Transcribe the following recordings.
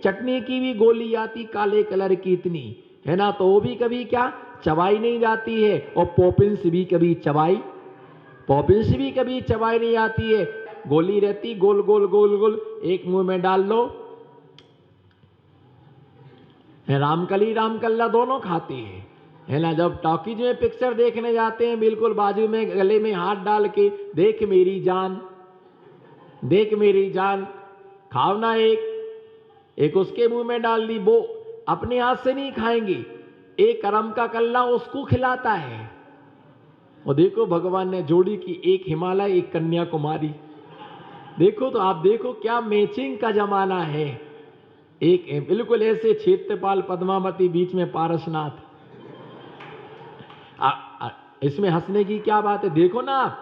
चटनी की भी गोली आती काले कलर की इतनी, है ना, तो वो भी कभी क्या चबाई नहीं जाती है। और पॉपिंस भी कभी चबाई नहीं जाती है। गोली रहती गोल गोल गोल गोल, एक मुंह में डाल लो, रामकली रामकल्ला दोनों खाती है ना। जब टॉकीज में पिक्चर देखने जाते हैं, बिल्कुल बाजू में गले में हाथ डाल के, देख मेरी जान, खाओ ना, एक उसके मुंह में डाल दी। वो अपने हाथ से नहीं खाएंगी, एक करम का कल्ला उसको खिलाता है। और देखो भगवान ने जोड़ी की, एक हिमालय एक कन्याकुमारी। देखो तो आप देखो क्या मैचिंग का जमाना है। एक बिल्कुल ऐसे क्षेत्रपाल पद्मावती, बीच में पारसनाथ। इसमें हंसने की क्या बात है? देखो ना आप,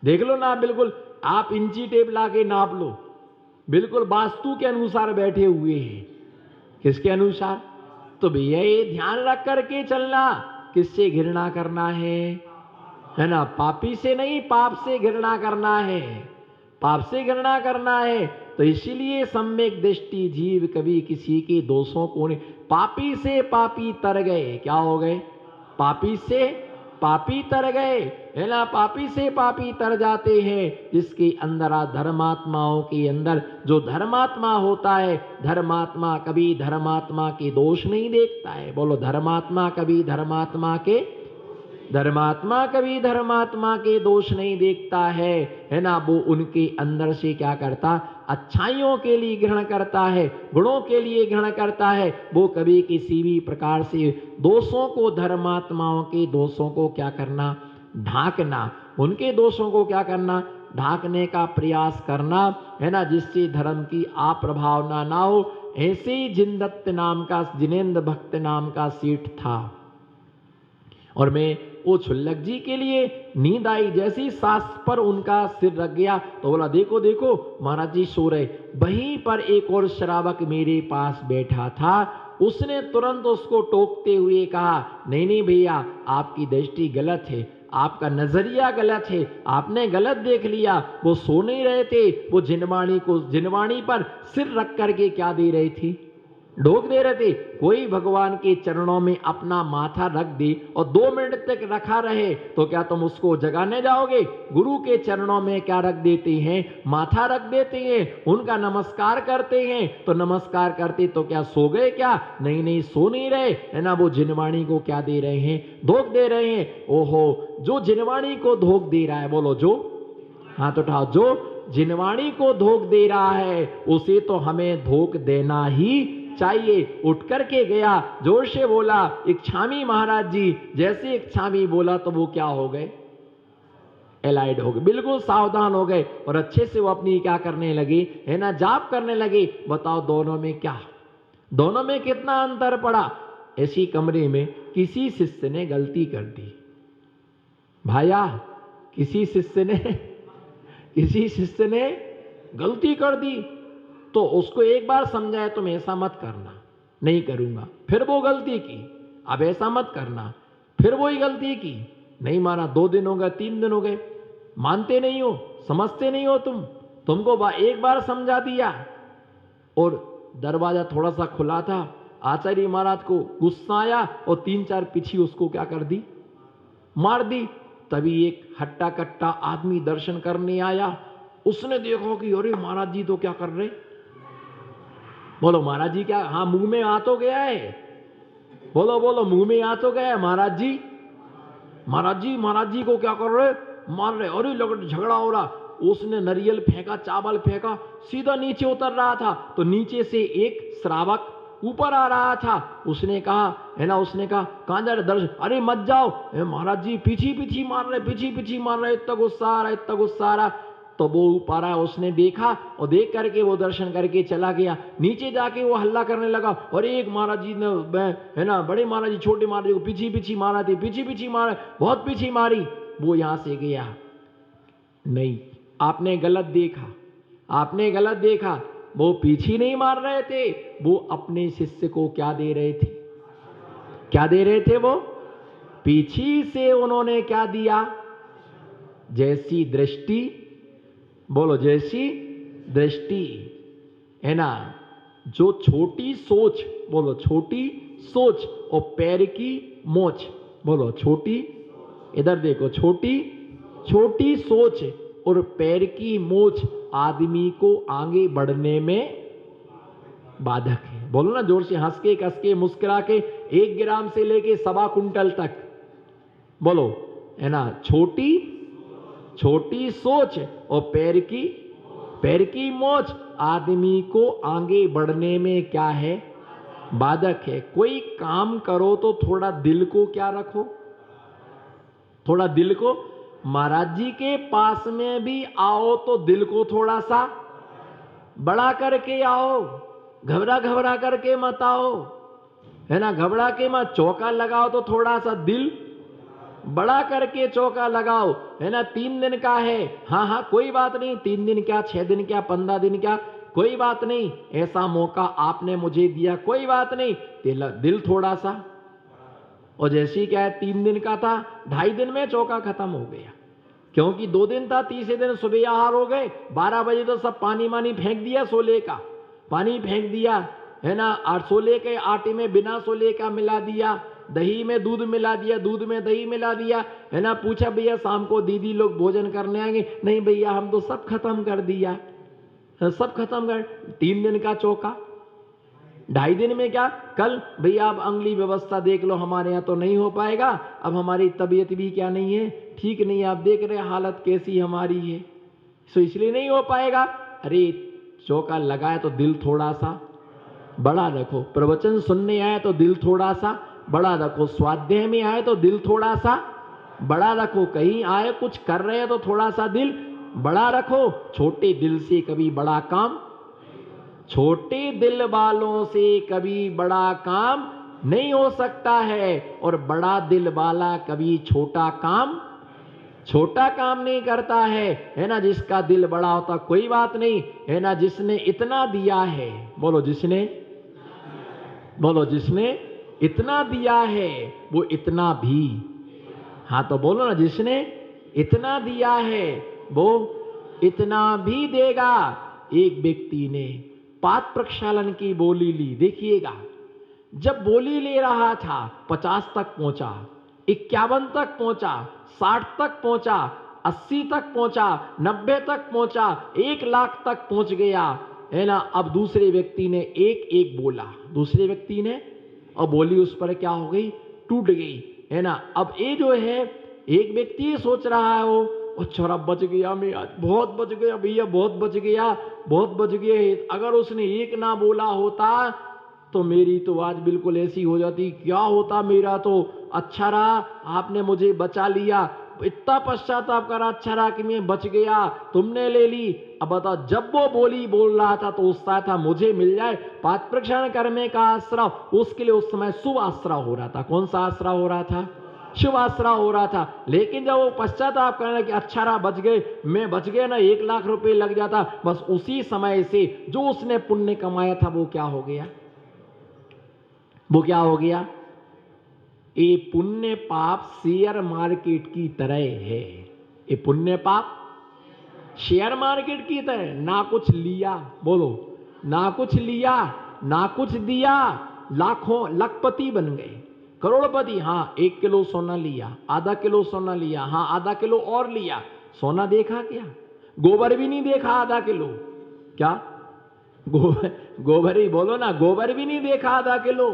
देख लो ना, बिल्कुल आप इंची टेप लाके नाप लो, बिल्कुल वास्तु के अनुसार बैठे हुए हैं। किसके अनुसार? तो भैया ये ध्यान रख करके चलना, किससे घृणा करना है ना, पापी से नहीं, पाप से घृणा करना है, पाप से घृणा करना है। तो इसीलिए सम्यक दृष्टि जीव कभी किसी के दोषों को नहीं। पापी से पापी तर गए, क्या हो गए? पापी से पापी तर गए, है ना, पापी से पापी तर जाते हैं। जिसके अंदर धर्मात्माओं के अंदर जो धर्मात्मा होता है, धर्मात्मा कभी धर्मात्मा के दोष नहीं देखता है। बोलो, धर्मात्मा कभी धर्मात्मा के दोष नहीं देखता है ना। वो उनके अंदर से क्या करता? अच्छाइयों के लिए ग्रहण करता है, गुणों के लिए ग्रहण करता है। वो कभी किसी भी प्रकार से दोषों को, धर्मात्माओं के दोषों को क्या करना? ढांकना। उनके दोषों को क्या करना? ढांकने का प्रयास करना, है ना, जिससे धर्म की अप्रभावना ना हो। ऐसे ही जिनेंद्र भक्त नाम का सेठ था, और मैं वो छुल्लक जी के लिए नींद आई, जैसी सांस पर उनका सिर रख गया तो बोला, देखो देखो महाराज जी सो रहे। वहीं पर एक और श्रावक मेरे पास बैठा था, उसने तुरंत उसको टोकते हुए कहा, नहीं नहीं भैया, आपकी दृष्टि गलत है, आपका नजरिया गलत है, आपने गलत देख लिया। वो सो नहीं रहे थे, वो जिनवाणी पर सिर रख करके क्या दे रहे थे? ढोक दे रहे थे। कोई भगवान के चरणों में अपना माथा रख दे और 2 मिनट तक रखा रहे तो क्या तुम उसको जगाने जाओगे? गुरु के चरणों में क्या रख देते हैं? माथा रख देते हैं, उनका नमस्कार करते हैं। तो नमस्कार करते तो क्या सो गए क्या? नहीं नहीं, सो नहीं रहे, है ना। वो जिनवाणी को क्या दे रहे हैं? धोख दे रहे हैं। ओहो, जो जिनवाणी को धोख दे रहा है, बोलो जो, हाथ उठाओ, जो जिनवाणी को धोख दे रहा है उसे तो हमें धोख देना ही चाहिए। उठ करके गया, जोर से बोला, इच्छामी महाराज जी। जैसे इच्छामी बोला तो वो क्या हो गए? एलाइड हो गए, बिल्कुल सावधान हो गए, और अच्छे से वो अपनी क्या करने लगे, है ना, जाप करने लगे। बताओ दोनों में कितना अंतर पड़ा? ऐसी कमरे में किसी शिष्य ने गलती कर दी, भाया, किसी शिष्य ने गलती कर दी, तो उसको एक बार समझाए, तुम ऐसा मत करना, नहीं करूंगा। फिर वो गलती की, अब ऐसा मत करना, फिर वही गलती की, नहीं माना। 2 दिन हो गए, 3 दिन हो गए, मानते नहीं हो, समझते नहीं हो। तुमको एक बार समझा दिया, और दरवाजा थोड़ा सा खुला था, आचार्य महाराज को गुस्सा आया और 3-4 पीछी उसको क्या कर दी? मार दी। तभी एक हट्टा कट्टा आदमी दर्शन करने आया, उसने देखो कि अरे महाराज जी तो क्या कर रहे? बोलो महाराज जी क्या? हाँ, मुंह में आ तो गया है, बोलो बोलो, मुंह में आ तो गया है। महाराज जी को क्या कर रहे? मार रहे। अरे लग झगड़ा हो रहा। उसने नारियल फेंका, चावल फेंका, सीधा नीचे उतर रहा था, तो नीचे से एक श्रावक ऊपर आ रहा था। उसने कहा, है ना, उसने कहा, कहां जा रहे? दर्शन। अरे मत जाओ, महाराज जी पीछी मार रहे, इतना गुस्सा आ रहा। तो वो ऊपर आया, उसने देखा, और देख करके वो दर्शन करके चला गया। नीचे जाके वो हल्ला करने लगा, और एक महाराज जी ने, है ना, बड़े महाराज जी छोटे महाराज जी को पीछी मारा थी, पीछी मारा, बहुत पीछी मारी। वो यहां से गया। नहीं, आपने गलत देखा। वो पीछे नहीं मार रहे थे, वो अपने शिष्य को क्या दे रहे थे? वो पीछे से उन्होंने क्या दिया? जैसी दृष्टि, बोलो, जैसी दृष्टि, है ना, जो छोटी सोच, बोलो छोटी सोच और पैर की मोच, बोलो छोटी, इधर देखो, छोटी सोच और पैर की मोच आदमी को आगे बढ़ने में बाधक है। बोलो ना जोर से, हंस के कस के मुस्कुरा के, 1 ग्राम से लेके 1.25 कुंटल तक, बोलो, है ना। छोटी सोच और पैर की मोच आदमी को आगे बढ़ने में क्या है, बाधक है। कोई काम करो तो थोड़ा दिल को क्या रखो, थोड़ा दिल को। महाराज जी के पास में भी आओ तो दिल को थोड़ा सा बड़ा करके आओ, घबरा करके मत आओ, है ना। घबरा के मत, चौका लगाओ तो थोड़ा सा दिल बड़ा करके चौका लगाओ, है ना। 3 दिन का है, हाँ कोई बात नहीं, 3 दिन क्या, 6 दिन क्या, 15 दिन क्या, कोई बात नहीं, ऐसा मौका आपने मुझे दिया, कोई बात नहीं, दिल थोड़ा सा। और जैसी क्या है, 3 दिन का था, 2.5 दिन में चौका खत्म हो गया, क्योंकि 2 दिन था, तीसरे दिन सुबह आहार हो गए, 12 बजे तो सब पानी फेंक दिया, सोले का पानी फेंक दिया, है ना। और सोले के आटे में बिना सोले का मिला दिया, दही में दूध मिला दिया, दूध में दही मिला दिया, है ना। पूछा भैया शाम को दीदी लोग भोजन करने आएंगे, नहीं भैया हम तो सब खत्म कर दिया, सब खत्म कर। 3 दिन का चौका, 2.5 दिन में क्या, कल भैया आप अगली व्यवस्था देख लो, हमारे यहाँ तो नहीं हो पाएगा, अब हमारी तबीयत भी क्या नहीं है, ठीक नहीं है, आप देख रहे हालत कैसी हमारी है, तो इसलिए नहीं हो पाएगा। अरे चौका लगाए तो दिल थोड़ा सा बड़ा रखो, प्रवचन सुनने आए तो दिल थोड़ा सा बड़ा रखो, स्वाध्याय में आए तो दिल थोड़ा सा बड़ा रखो, कहीं आए कुछ कर रहे हैं तो थोड़ा सा दिल बड़ा रखो। छोटे दिल से कभी बड़ा काम, छोटे दिल वालों से कभी बड़ा काम नहीं हो सकता है, और बड़ा दिल वाला कभी छोटा काम नहीं करता है ना। जिसका दिल बड़ा होता कोई बात नहीं, है ना। जिसने इतना दिया है, बोलो जिसने इतना दिया है वो इतना भी, हाँ तो बोलो ना, जिसने इतना दिया है वो इतना भी देगा। एक व्यक्ति ने पाद प्रक्षालन की बोली ली, देखिएगा, जब बोली ले रहा था 50 तक पहुंचा, 51 तक पहुंचा, 60 तक पहुंचा, 80 तक पहुंचा, 90 तक पहुंचा, 1 लाख तक पहुंच गया, है ना। अब दूसरे व्यक्ति ने एक बोला, दूसरे व्यक्ति ने, और बोली उस पर क्या हो गई, टूट गई, है ना। अब ये जो है, एक व्यक्ति ये सोच रहा है, वो छोरा बच गया, मैं आज बहुत बच गया भैया, बहुत बच गया। अगर उसने एक ना बोला होता तो मेरी तो आज बिल्कुल ऐसी हो जाती, क्या होता, मेरा तो अच्छा रहा, आपने मुझे बचा लिया, इतना पश्चाताप करा, अच्छा रहा कि मैं बच गया, तुमने ले ली। अब बता, जब वो बोल रहा था तो उसका था मुझे मिल जाए पाद प्रक्षालन करने का आश्रय, उसके लिए उस समय शुभ आश्रय हो रहा था। कौन सा आश्रय हो रहा था, शुभ आश्रय हो रहा था। लेकिन जब वो पश्चाताप करने कि अच्छा रहा बच गए, मैं बच गया ना, 1 लाख रुपए लग जाता, बस उसी समय से जो उसने पुण्य कमाया था वो क्या हो गया, ये पुण्य पाप शेयर मार्केट की तरह है। ये पुण्य पाप शेयर मार्केट की तरह, ना कुछ लिया, बोलो, ना कुछ लिया, ना कुछ दिया, लाखों लखपति बन गए, करोड़पति। हाँ 1 किलो सोना लिया, आधा किलो सोना लिया, हाँ आधा किलो और लिया, सोना देखा क्या, गोबर भी नहीं देखा आधा किलो, क्या गोबर ही बोलो ना, गोबर भी नहीं देखा आधा किलो,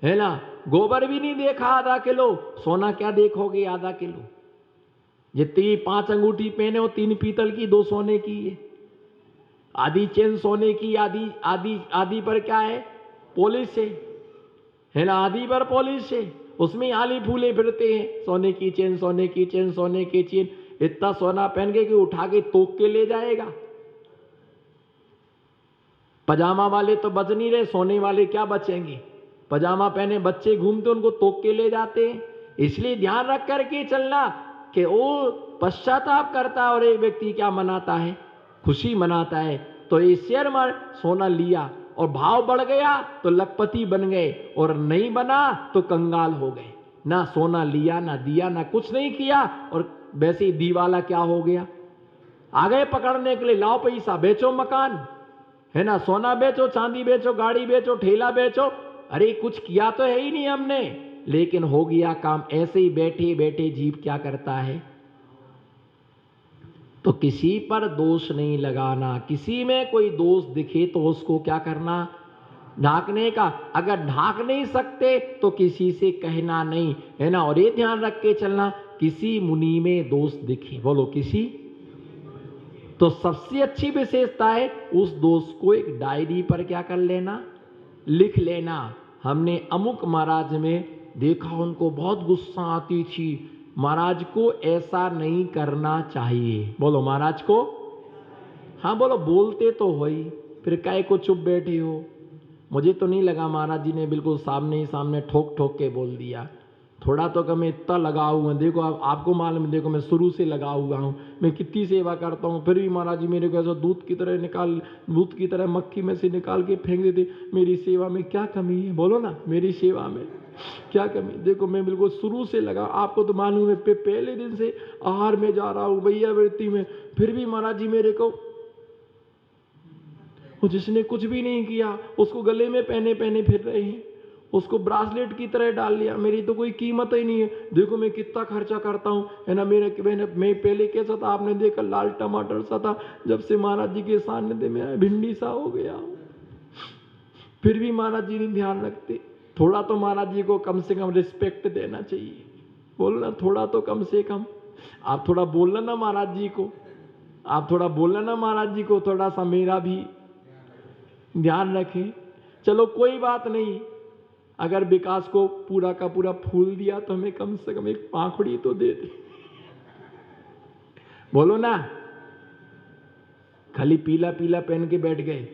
है ना। गोबर भी नहीं देखा आधा किलो, सोना क्या देखोगे आधा किलो। जितनी 5 अंगूठी पहने हो, 3 पीतल की, 2 सोने की है, आधी चेन सोने की, आधी पर क्या है, पॉलिश है ना, आधी पर पॉलिश है, उसमें आली फूले फिरते हैं, सोने की चेन, सोने की चेन, सोने की चेन। इतना सोना पहन के कि उठा के तोक के ले जाएगा। पजामा वाले तो बच नहीं रहे, सोने वाले क्या बचेंगे, पजामा पहने बच्चे घूमते, उनको तोक के ले जाते हैं। इसलिए ध्यान रख करके चलना कि वो पश्चाताप करता है और एक व्यक्ति क्या मनाता है, खुशी मनाता है। तो ये शेयर मार सोना लिया और भाव बढ़ गया तो लखपति बन गए, और नहीं बना तो कंगाल हो गए। ना सोना लिया, ना दिया, ना कुछ नहीं किया, और वैसे ही दीवाला क्या हो गया, आ गए पकड़ने के लिए, लाओ पैसा, बेचो मकान, है ना, सोना बेचो, चांदी बेचो, गाड़ी बेचो, ठेला बेचो, अरे कुछ किया तो है ही नहीं हमने, लेकिन हो गया काम। ऐसे ही बैठे बैठे जीव क्या करता है। तो किसी पर दोष नहीं लगाना, किसी में कोई दोष दिखे तो उसको क्या करना, ढांकने का। अगर ढांक नहीं सकते तो किसी से कहना नहीं, है ना। और ये ध्यान रख के चलना, किसी मुनि में दोष दिखे, बोलो किसी, तो सबसे अच्छी विशेषता है उस दोष को एक डायरी पर क्या कर लेना, लिख लेना। हमने अमुक महाराज में देखा, उनको बहुत गुस्सा आती थी, महाराज को ऐसा नहीं करना चाहिए, बोलो महाराज को, हाँ बोलो, बोलते तो हो ही, फिर काहे को चुप बैठे हो। मुझे तो नहीं लगा महाराज जी ने बिल्कुल सामने ही सामने ठोक ठोक के बोल दिया, थोड़ा तो मैं इतना लगा हुआ, देखो आपको मालूम है, देखो मैं शुरू से लगा हुआ हूँ, मैं कितनी सेवा करता हूँ, फिर भी महाराज जी मेरे को ऐसा दूध की तरह निकाल, दूध की तरह मक्खी में से निकाल के फेंक देते। मेरी सेवा में क्या कमी है, बोलो ना, मेरी सेवा में क्या कमी। देखो मैं बिल्कुल शुरू से लगा, आपको तो मालूम है, पहले दिन से आहार में जा रहा हूँ, भैया वृत्ति में, फिर भी महाराज जी मेरे को, जिसने कुछ भी नहीं किया उसको गले में पहने पहने फिर रहे हैं, उसको ब्रासलेट की तरह डाल लिया, मेरी तो कोई कीमत ही नहीं है। देखो मैं कितना खर्चा करता हूँ, है ना। मैं पहले कैसा था आपने देखा, लाल टमाटर सा था, जब से महाराज जी के सानिध्य में आया भिंडी सा हो गया। फिर भी महाराज जी नहीं ध्यान रखते। थोड़ा तो महाराज जी को कम से कम रिस्पेक्ट देना चाहिए, बोलो ना, थोड़ा तो कम से कम आप थोड़ा बोलना ना महाराज जी को, आप थोड़ा बोलना ना महाराज जी को, थोड़ा सा मेरा भी ध्यान रखें। चलो कोई बात नहीं, अगर विकास को पूरा का पूरा फूल दिया तो हमें कम से कम एक पाखड़ी तो दे दे, बोलो ना। खाली पीला पीला पहन के बैठ गए,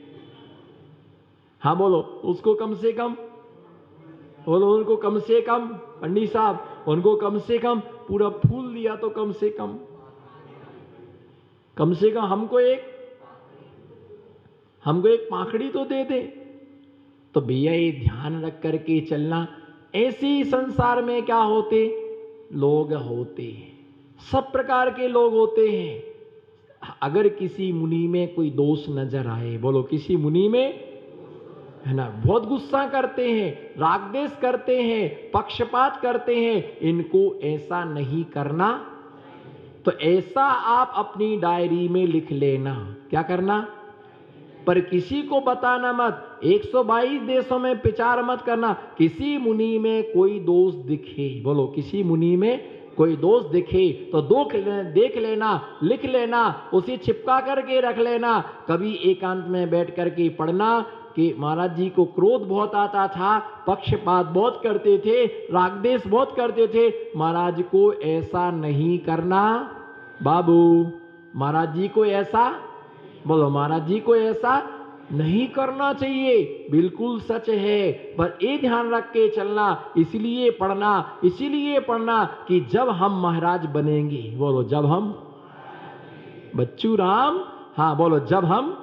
हाँ बोलो, उसको कम से कम बोलो, उनको कम से कम, पंडित साहब उनको कम से कम पूरा फूल दिया तो कम से कम हमको एक पाखड़ी तो दे दे। तो भैया ये ध्यान रख करके चलना। ऐसे ही संसार में क्या होते लोग होते हैं, सब प्रकार के लोग होते हैं। अगर किसी मुनि में कोई दोष नजर आए, बोलो किसी मुनि में, है ना, बहुत गुस्सा करते हैं, रागद्वेष करते हैं, पक्षपात करते हैं, इनको ऐसा नहीं करना, तो ऐसा आप अपनी डायरी में लिख लेना। क्या करना, पर किसी को बताना मत, 122 देशों में प्रचार मत करना। किसी मुनि में कोई दोष दिखे, बोलो किसी मुनि में कोई दोष दिखे तो देख लेना, लिख लेना, उसे चिपका करके रख लेना। कभी एकांत में बैठ करके पढ़ना कि महाराज जी को क्रोध बहुत आता था, पक्षपात बहुत करते थे, रागद्वेष बहुत करते थे, महाराज को ऐसा नहीं करना बाबू, महाराज जी को ऐसा, बोलो महाराज जी को ऐसा नहीं करना चाहिए, बिल्कुल सच है। पर ये ध्यान रख के चलना, इसलिए पढ़ना कि जब हम महाराज बनेंगे, बोलो जब हम, बच्चू राम, हाँ बोलो, जब हम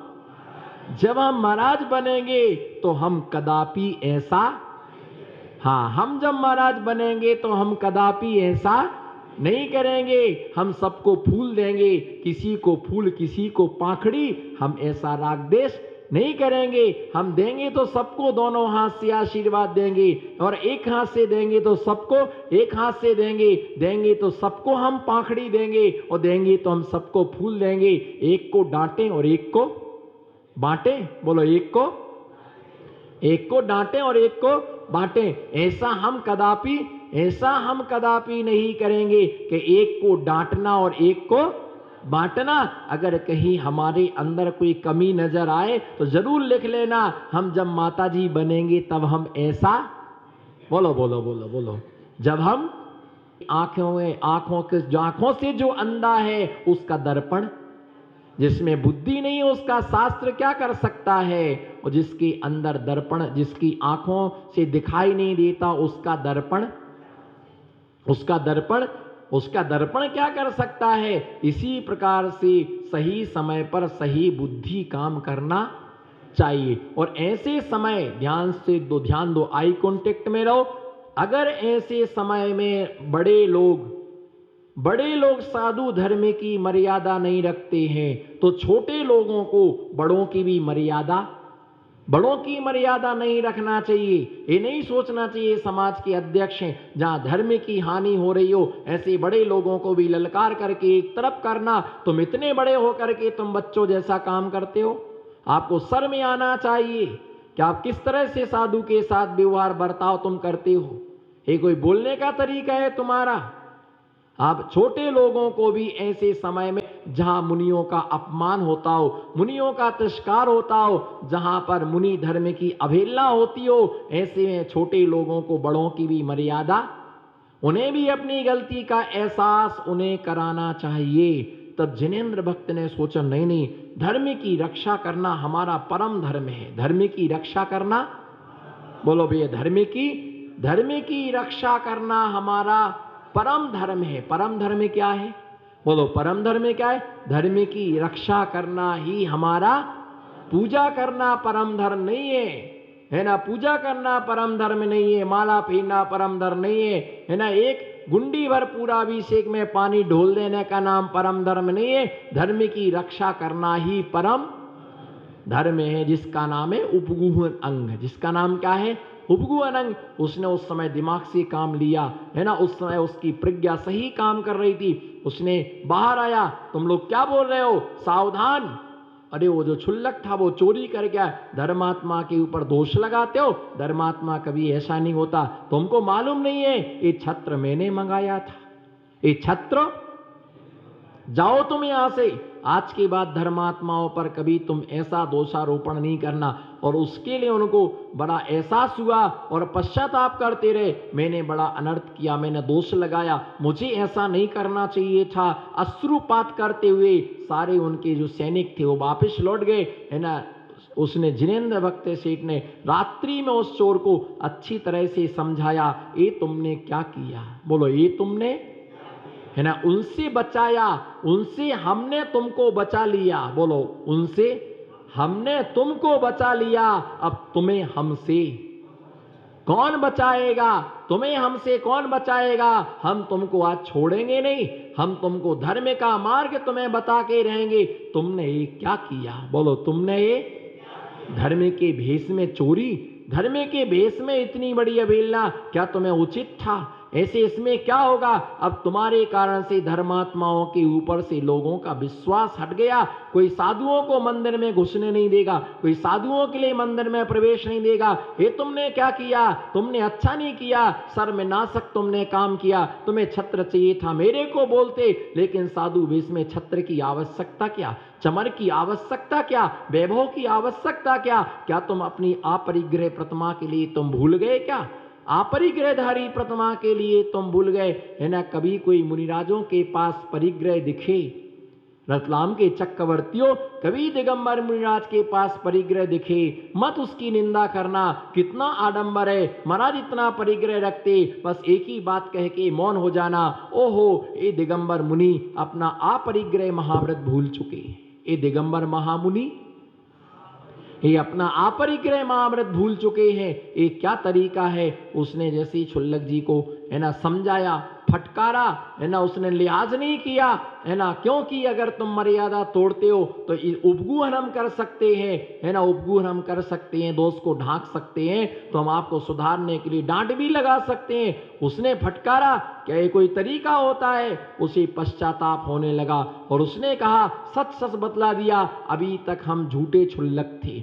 महाराज बनेंगे तो हम कदापि ऐसा, हाँ हम जब महाराज बनेंगे तो हम कदापि ऐसा नहीं करेंगे। हम सबको फूल देंगे, किसी को फूल किसी को पाखड़ी, हम ऐसा रागद्वेष नहीं करेंगे। हम देंगे तो सबको दोनों हाथ से आशीर्वाद देंगे, और एक हाथ से देंगे तो सबको एक हाथ से देंगे तो सबको हम पाखड़ी देंगे, और देंगे तो हम सबको फूल देंगे। एक को डांटें और एक को बांटें, बोलो एक को डांटें और एक को बांटें। ऐसा हम कदापि नहीं करेंगे कि एक को डांटना और एक को बांटना। अगर कहीं हमारे अंदर कोई कमी नजर आए तो जरूर लिख लेना, हम जब माताजी बनेंगे तब हम ऐसा, बोलो, जब हम आंखों से जो अंधा है उसका दर्पण, जिसमें बुद्धि नहीं है उसका शास्त्र क्या कर सकता है, और जिसके अंदर दर्पण, जिसकी आंखों से दिखाई नहीं देता उसका दर्पण क्या कर सकता है। इसी प्रकार से सही समय पर सही बुद्धि काम करना चाहिए। और ऐसे समय ध्यान दो, आई कांटेक्ट में रहो। अगर ऐसे समय में बड़े लोग बड़े लोग साधु धर्म की मर्यादा नहीं रखते हैं, तो छोटे लोगों को बड़ों की मर्यादा नहीं रखना चाहिए। ये नहीं सोचना चाहिए समाज के अध्यक्ष हैं, जहां धर्म की हानि हो रही हो ऐसे बड़े लोगों को भी ललकार करके एक तरफ करना। तुम इतने बड़े हो करके तुम बच्चों जैसा काम करते हो, आपको शर्म में आना चाहिए कि आप किस तरह से साधु के साथ व्यवहार बर्ताव तुम करते हो। ये कोई बोलने का तरीका है तुम्हारा? आप छोटे लोगों को भी ऐसे समय में जहां मुनियों का अपमान होता हो, मुनियों का तिरस्कार होता हो, जहां पर मुनि धर्म की अवहेलना होती हो, ऐसे में छोटे लोगों को बड़ों की भी मर्यादा, उन्हें भी अपनी गलती का एहसास उन्हें कराना चाहिए। तब जिनेंद्र भक्त ने सोचा नहीं नहीं, धर्म की रक्षा करना हमारा परम धर्म है। धर्म की रक्षा करना, बोलो भैया, धर्म की रक्षा करना हमारा परम धर्म है। परम धर्म क्या है? बोलो, परम धर्म क्या है? धर्म की रक्षा करना ही हमारा, पूजा करना परम धर्म नहीं है ना? पूजा करना परम धर्म नहीं है, माला पहनना परम धर्म नहीं है ना? एक गुंडी भर पूरा अभिषेक में पानी ढोल देने का नाम परम धर्म नहीं है। धर्म की रक्षा करना ही परम धर्म है, जिसका नाम है उपगूहन अंग। जिसका नाम क्या है? उपगूहन अंग। उसने उस समय दिमाग से काम लिया है ना, उस समय उसकी प्रज्ञा सही काम कर रही थी। उसने बाहर आया, तुम लोग क्या बोल रहे हो, सावधान। अरे वो जो क्षुल्लक था वो चोरी कर गया, धर्मात्मा के ऊपर दोष लगाते हो। धर्मात्मा कभी ऐसा नहीं होता, तुमको मालूम नहीं है ये छत्र मैंने मंगाया था, ये छत्र, जाओ तुम यहां से। आज के बाद धर्मात्माओं पर कभी तुम ऐसा दोषारोपण नहीं करना। और उसके लिए उनको बड़ा एहसास हुआ और पश्चाताप करते रहे, मैंने बड़ा अनर्थ किया, मैंने दोष लगाया, मुझे ऐसा नहीं करना चाहिए था। अश्रुपात करते हुए सारे उनके जो सैनिक थे वो वापस लौट गए है ना। उसने जिनेंद्र भक्त सेठ ने रात्रि में उस चोर को अच्छी तरह से समझाया, ये तुमने क्या किया? बोलो, ये तुमने है ना, उनसे बचाया, उनसे हमने तुमको बचा लिया। बोलो, उनसे हमने तुमको बचा लिया, अब तुम्हें हमसे कौन बचाएगा? तुम्हें हमसे कौन बचाएगा? हम तुमको आज छोड़ेंगे नहीं, हम तुमको धर्म का मार्ग तुम्हें बता के रहेंगे। तुमने ये क्या किया? बोलो, तुमने ये धर्म के भेष में चोरी, धर्म के भेष में इतनी बड़ी अवहेलना, क्या तुम्हें उचित था? ऐसे इसमें क्या होगा? अब तुम्हारे कारण से धर्मात्माओं के ऊपर से लोगों का विश्वास हट गया। कोई साधुओं को मंदिर में घुसने नहीं देगा, कोई साधुओं के लिए मंदिर में प्रवेश नहीं देगा। ये तुमने क्या किया? तुमने अच्छा नहीं किया, शर्मनाक तुमने काम किया। तुम्हें छत्र चाहिए था, मेरे को बोलते। लेकिन साधु वेश में छत्र की आवश्यकता क्या? चमर की आवश्यकता क्या? वैभव की आवश्यकता क्या? क्या तुम अपनी अपरिग्रह प्रतिमा के लिए तुम भूल गए क्या? अपरिग्रहधारी प्रतिमा के लिए तुम भूल गए है ना। कभी कोई मुनिराजों के पास परिग्रह दिखे, रतलाम के चक्रवर्तियों, कभी दिगंबर मुनिराज के पास परिग्रह दिखे, मत उसकी निंदा करना। कितना आडंबर है, महाराज इतना परिग्रह रखते, बस एक ही बात कह के मौन हो जाना। ओहो, ये दिगंबर मुनि अपना अपरिग्रह महाव्रत भूल चुके। ये दिगंबर महामुनि ये अपना अपरिग्रह महाव्रत भूल चुके हैं। ये क्या तरीका है? उसने जैसे क्षुल्लक जी को है ना समझाया, फटकारा है ना, उसने लिहाज नहीं किया है ना। क्योंकि अगर तुम मर्यादा तोड़ते हो तो उपगूहन हम कर सकते हैं है ना, उपगूहन हम कर सकते हैं, दोष को ढांक सकते हैं, तो हम आपको सुधारने के लिए डांट भी लगा सकते हैं। उसने फटकारा, क्या ये कोई तरीका होता है? उसे पश्चाताप होने लगा और उसने कहा, सच सच बतला दिया, अभी तक हम झूठे क्षुल्लक थे,